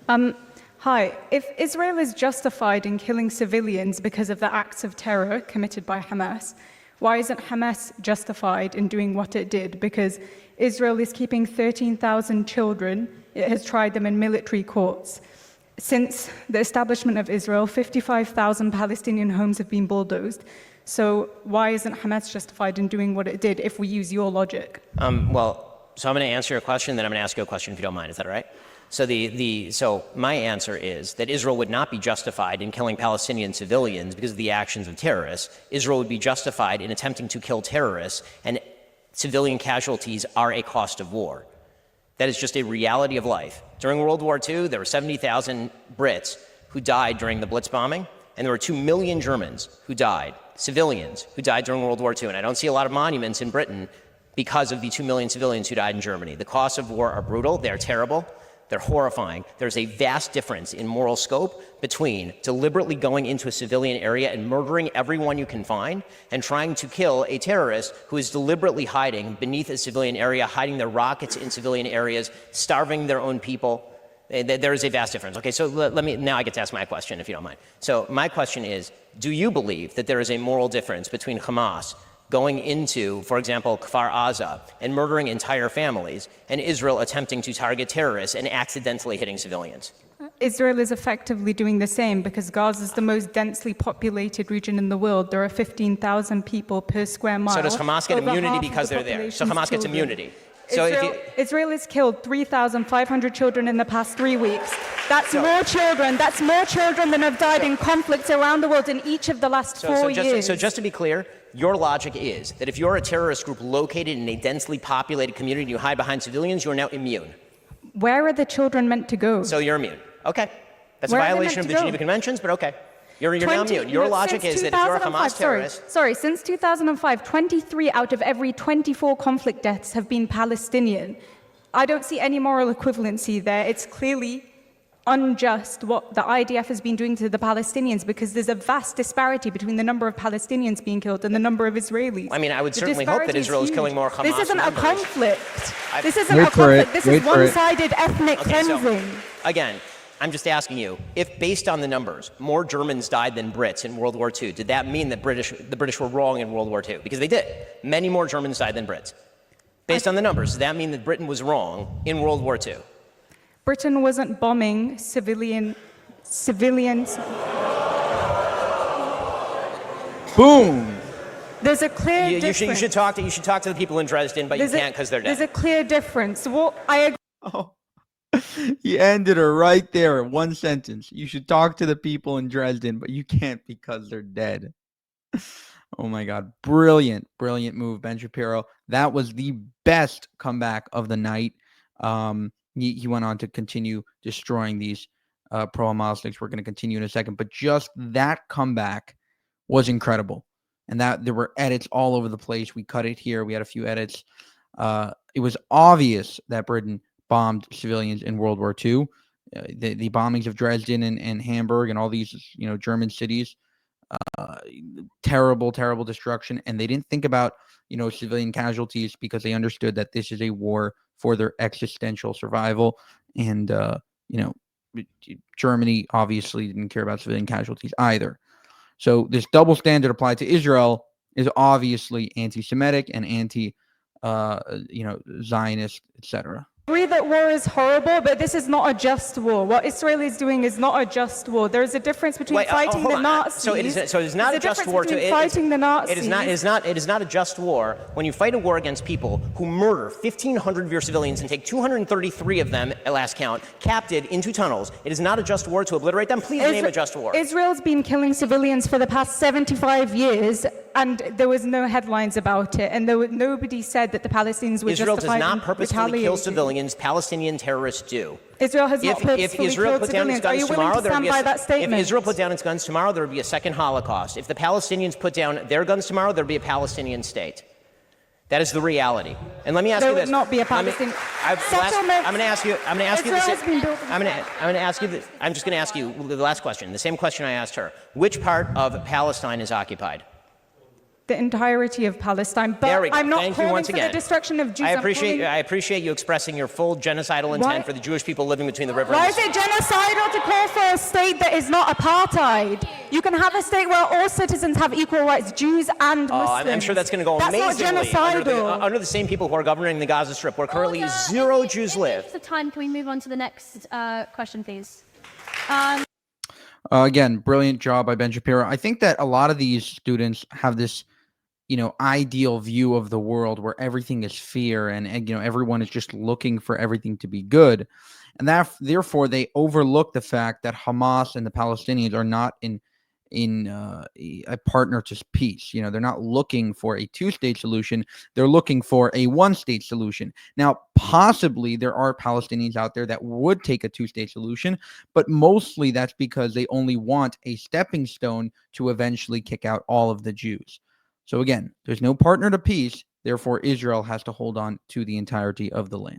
Hi. If Israel is justified in killing civilians because of the acts of terror committed by Hamas, why isn't Hamas justified in doing what it did? Because Israel is keeping 13,000 children. It has tried them in military courts. Since the establishment of Israel, 55,000 Palestinian homes have been bulldozed. So why isn't Hamas justified in doing what it did if we use your logic? So I'm going to answer your question, then I'm going to ask you a question if you don't mind. Is that all right? So so my answer is that Israel would not be justified in killing Palestinian civilians because of the actions of terrorists. Israel would be justified in attempting to kill terrorists, and civilian casualties are a cost of war. That is just a reality of life. During World War II, there were 70,000 Brits who died during the Blitz bombing, and there were 2 million Germans who died, civilians who died during World War II. And I don't see a lot of monuments in Britain because of the 2 million civilians who died in Germany. The costs of war are brutal, they're terrible, they're horrifying. There's a vast difference in moral scope between deliberately going into a civilian area and murdering everyone you can find and trying to kill a terrorist who is deliberately hiding beneath a civilian area, hiding their rockets in civilian areas, starving their own people. There is a vast difference. Okay, so now I get to ask my question, if you don't mind. So my question is, do you believe that there is a moral difference between Hamas going into, for example, Kfar Aza and murdering entire families, and Israel attempting to target terrorists and accidentally hitting civilians? Israel is effectively doing the same because Gaza is the most densely populated region in the world. There are 15,000 people per square mile. So does Hamas get immunity because they're there? So Hamas gets immunity. So Israel has killed 3,500 children in the past 3 weeks. That's more children. That's more children than have died in conflicts around the world in each of the last 4 years. So just to be clear, your logic is that if you're a terrorist group located in a densely populated community and you hide behind civilians, you are now immune. Where are the children meant to go? So you're immune. Okay. That's a violation of the Geneva Conventions, but okay. You're now immune. Your logic is that if you're a Hamas terrorist... Sorry, since 2005, 23 out of every 24 conflict deaths have been Palestinian. I don't see any moral equivalency there. It's clearly unjust what the IDF has been doing to the Palestinians because there's a vast disparity between the number of Palestinians being killed and the number of Israelis. I mean, I would certainly hope that Israel is killing more Hamas members. This isn't a conflict. This isn't a conflict. This is one-sided ethnic cleansing. So, again, I'm just asking you, if based on the numbers, more Germans died than Brits in World War II, did that mean that the British were wrong in World War II? Because they did. Many more Germans died than Brits. Based on the numbers, does that mean that Britain was wrong in World War II? Britain wasn't bombing civilians. Boom. There's a clear difference. You should talk to the people in Dresden, but you can't because they're dead. There's a clear difference. Well, I agree. Oh. He ended her right there in one sentence. You should talk to the people in Dresden, but you can't because they're dead. Oh my God. Brilliant move, Ben Shapiro. That was the best comeback of the night. He went on to continue destroying these pro-Hamas links. We're going to continue in a second, but just that comeback was incredible. And that there were edits all over the place. We cut it here. We had a few edits. It was obvious that Britain bombed civilians in World War II. The bombings of Dresden and Hamburg and all these, German cities, terrible destruction. And they didn't think about, civilian casualties because they understood that this is a war for their existential survival. And, Germany obviously didn't care about civilian casualties either. So this double standard applied to Israel is obviously anti-Semitic and Zionist, etc. I agree that war is horrible, but this is not a just war. What Israel is doing is not a just war. There is a difference between fighting the Nazis. So it is not a just war to fighting the Nazis. It is not a just war when you fight a war against people who murder 1,500 of your civilians and take 233 of them, at last count, captive into tunnels. It is not a just war to obliterate them. Please name a just war. Israel's been killing civilians for the past 75 years, and there was no headlines about it, and nobody said that the Palestinians were Israel justified does not purposefully kill civilians. Palestinian terrorists do. Israel has not purposefully if Israel put down its guns tomorrow, if Israel put down its guns tomorrow, there would be a second Holocaust. If the Palestinians put down their guns tomorrow, there would be a Palestinian state. That is the reality. And let me ask you this. There would not be a Palestinian. I'm going to ask you the last question, the same question I asked her. Which part of Palestine is occupied? the entirety of Palestine. There we But go. I'm not Thank you calling once for again. the destruction of Jews. I appreciate you expressing your full genocidal intent for the Jewish people living between the river and Why the is it genocidal to call for a state that is not apartheid? You can have a state where all citizens have equal rights, Jews and Muslims. I'm sure that's going to go That's amazingly not genocidal. under the same people who are governing the Gaza Strip, where currently zero Jews live. In the time, can we move on to the next question, please? Again, brilliant job by Ben Shapiro. I think that a lot of these students have this, ideal view of the world where everything is fear and everyone is just looking for everything to be good. And that therefore they overlook the fact that Hamas and the Palestinians are not in a partner to peace. They're not looking for a two-state solution. They're looking for a one-state solution. Now, possibly there are Palestinians out there that would take a two-state solution, but mostly that's because they only want a stepping stone to eventually kick out all of the Jews. So again, there's no partner to peace. Therefore, Israel has to hold on to the entirety of the land.